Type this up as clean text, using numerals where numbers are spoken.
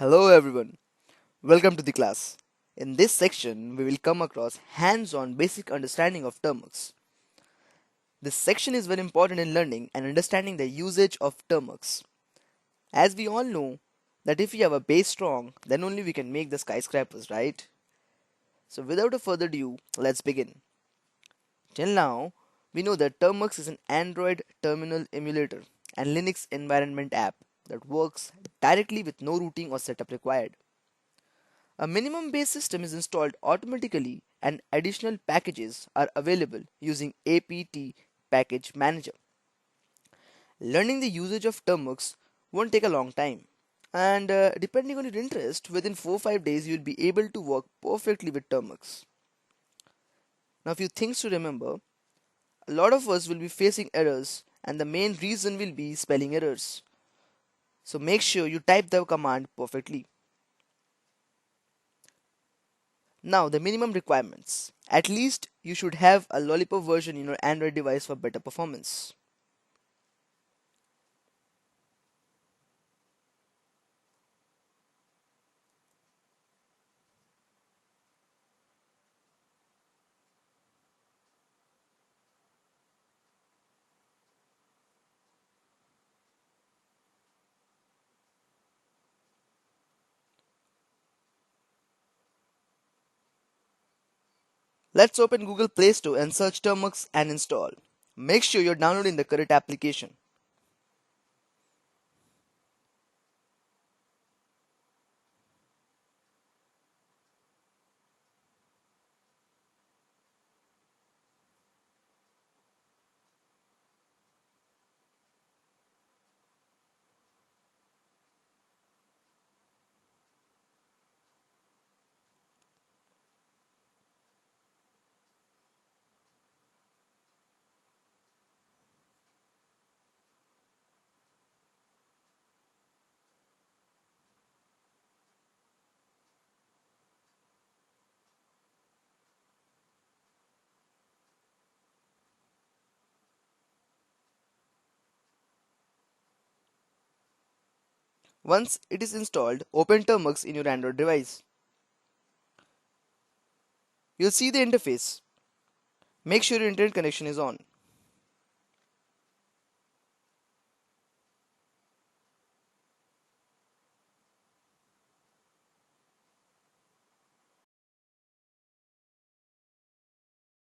Hello everyone, welcome to the class. In this section, we will come across hands-on basic understanding of Termux. This section is very important in learning and understanding the usage of Termux. As we all know that if we have a base strong, then only we can make the skyscrapers, right? So without a further ado, let's begin. Till now, we know that Termux is an Android terminal emulator and Linux environment app that works directly with no routing or setup required. A minimum base system is installed automatically and additional packages are available using apt package manager. Learning the usage of Termux won't take a long time. And depending on your interest, within 4-5 days you will be able to work perfectly with Termux. Now, a few things to remember: a lot of us will be facing errors, and the main reason will be spelling errors. So make sure you type the command perfectly. Now, the minimum requirements. At least you should have a Lollipop version in your Android device for better performance. Let's open Google Play Store and search Termux and install. Make sure you're downloading the correct application. Once it is installed, open Termux in your Android device. You'll see the interface. Make sure your internet connection is on.